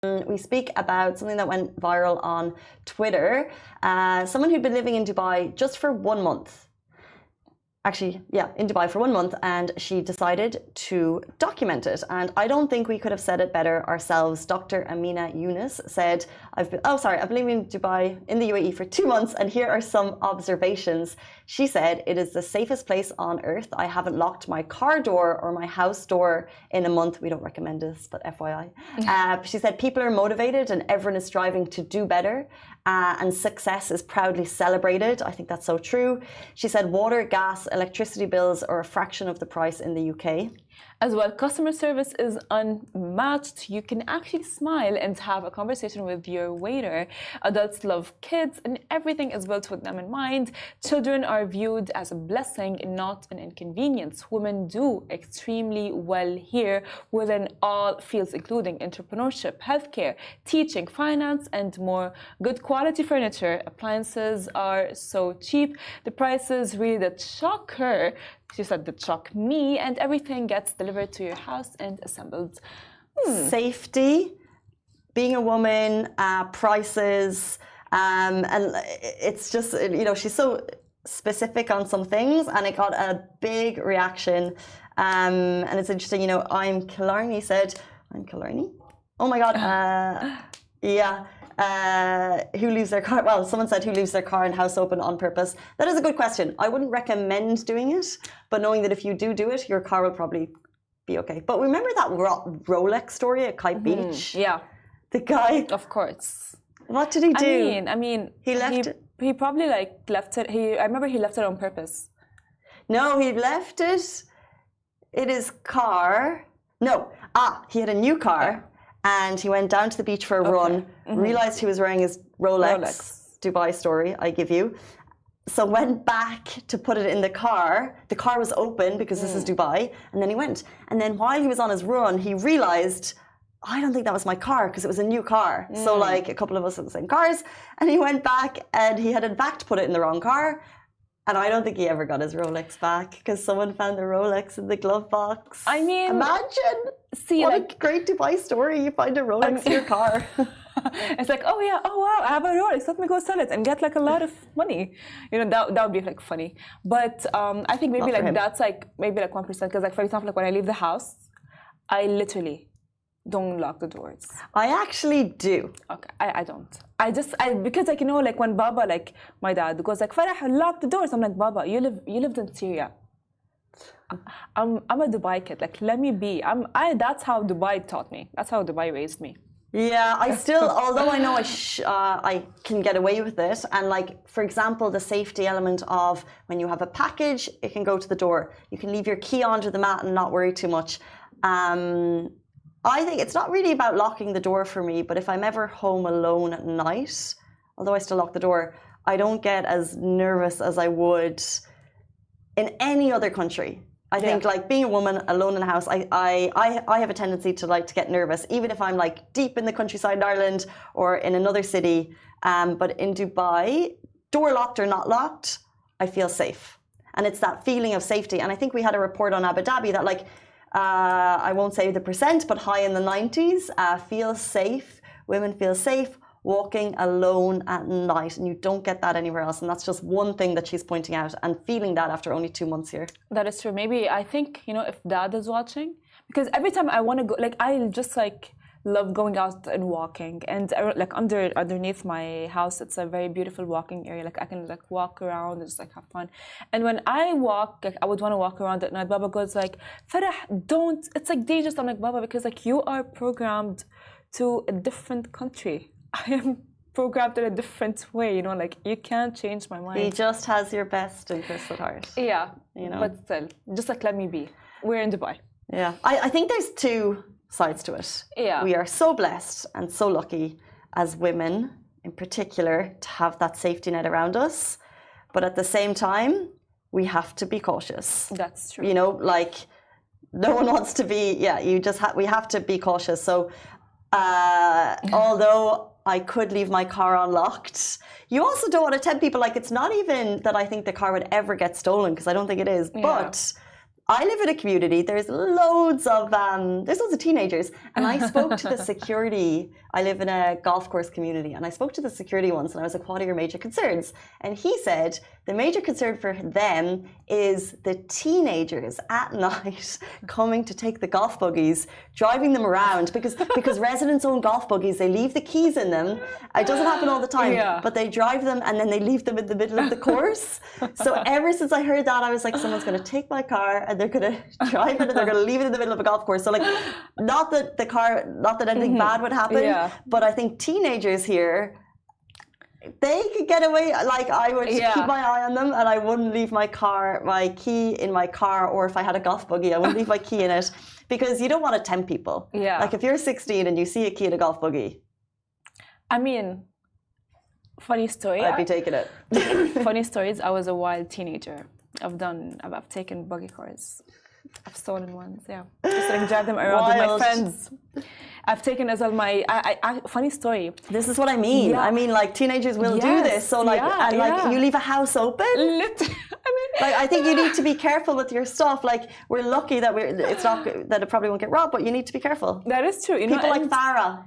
We speak about something that went viral on Twitter. Someone who'd been living in Dubai just for 1 month. Actually, yeah, in Dubai for 1 month, and she decided to document it. And I don't think we could have said it better ourselves. Dr. Amina Yunus said, I've been living in Dubai, in the UAE for 2 months, and here are some observations. She said, it is the safest place on earth. I haven't locked my car door or my house door in a month. We don't recommend this, but FYI. She said, people are motivated and everyone is striving to do better. And success is proudly celebrated. I think that's so true. She said water, gas, electricity bills are a fraction of the price in the UK. As well, customer service is unmatched. You can actually smile and have a conversation with your waiter. Adults love kids and everything is built with them in mind. Children are viewed as a blessing, not an inconvenience. Women do extremely well here within all fields, including entrepreneurship, healthcare, teaching, finance, and more. Good quality furniture, appliances are so cheap. The prices really that shock her. She said that shock me, and everything gets delivered to your house and assembled. Safety, being a woman, prices, and it's just, you know, she's so specific on some things, and it got a big reaction. And it's interesting, you know, I'm Killarney said, I'm Killarney? Oh my God, yeah. Who leaves their car? Well, someone said who leaves their car and house open on purpose. That is a good question. I wouldn't recommend doing it, but knowing that if you do it, your car will probably be okay. But remember that Rolex story at Kite Beach? Yeah. The guy. Of course. What did he do? I mean, he left it. He probably left it. I remember he left it on purpose. No, he left it in his car. No. He had a new car. Yeah. And he went down to the beach for a run, realized he was wearing his Rolex. Dubai story, I give you. So went back to put it in the car. The car was open because this is Dubai. And then he went. And then while he was on his run, he realized, I don't think that was my car because it was a new car. So like a couple of us in the same cars. And he went back and he had in fact put it in the wrong car. And I don't think he ever got his Rolex back because someone found the Rolex in the glove box. I mean, imagine. What a great Dubai story. You find a Rolex in your car. It's like, oh yeah, oh wow, I have a Rolex. Let me go sell it and get like a lot of money. You know, that would be like funny. But I think maybe like that's like maybe like 1%. Because like for example, like when I leave the house, I literally don't lock the doors. I actually do. Okay, I don't. Because like, you know, like when Baba, like my dad goes like, Farah, lock the doors. I'm like, Baba, you lived in Syria. I'm a Dubai kid. Like, let me be. That's how Dubai taught me. That's how Dubai raised me. Yeah, I still, although I know I can get away with it. And like, for example, the safety element of when you have a package, it can go to the door. You can leave your key onto the mat and not worry too much. I think it's not really about locking the door for me, but if I'm ever home alone at night, although I still lock the door, I don't get as nervous as I would in any other country. I think like being a woman alone in a house, I have a tendency to like to get nervous, even if I'm like deep in the countryside in Ireland or in another city. But in Dubai, door locked or not locked, I feel safe. And it's that feeling of safety. And I think we had a report on Abu Dhabi that like, I won't say the percent, but high in the 90s, feel safe. Women feel safe walking alone at night, and you don't get that anywhere else. And that's just one thing that she's pointing out, and feeling that after only 2 months here. That is true. Maybe I think, you know, if dad is watching, because every time I want to go, like I just like love going out and walking, and like underneath my house, it's a very beautiful walking area. Like I can like walk around and just like have fun. And when I walk, like I would want to walk around at night. Baba goes like, Farah, don't. It's like dangerous. I'm like, Baba, because like you are programmed to a different country. I am programmed in a different way, you know, like you can't change my mind. He just has your best interest at heart. Yeah, you know, but still, just like let me be. We're in Dubai. Yeah, I think there's two sides to it. Yeah, we are so blessed and so lucky as women, in particular, to have that safety net around us. But at the same time, we have to be cautious. That's true. You know, like no one wants to be. Yeah, we have to be cautious. So, although I could leave my car unlocked, you also don't want to tempt people. Like it's not even that I think the car would ever get stolen, because I don't think it is. Yeah. But I live in a community. There's loads of teenagers, and I spoke to the security. I live in a golf course community, and I spoke to the security once, and I was like, "What are your major concerns?" And he said the major concern for them is the teenagers at night coming to take the golf buggies, driving them around because residents own golf buggies. They leave the keys in them. It doesn't happen all the time, but they drive them and then they leave them in the middle of the course. So ever since I heard that, I was like, someone's going to take my car and they're going to drive it and they're going to leave it in the middle of a golf course. So like, not that anything bad would happen, but I think teenagers here, they could get away. Like I would keep my eye on them, and I wouldn't leave my key in my car, or if I had a golf buggy, I wouldn't leave my key in it, because you don't want to tempt people. Yeah. Like if you're 16 and you see a key in a golf buggy, I mean, funny story. I'd be taking it. Funny stories. I was a wild teenager. I've taken buggy cars. I've stolen ones, just like drive them around with my friends. I've taken as well funny story. This is what I mean. I mean, like teenagers will do this. So like, you leave a house open. Like I think you need to be careful with your stuff. Like we're lucky that it probably won't get robbed, but you need to be careful. That is true. People like Farah.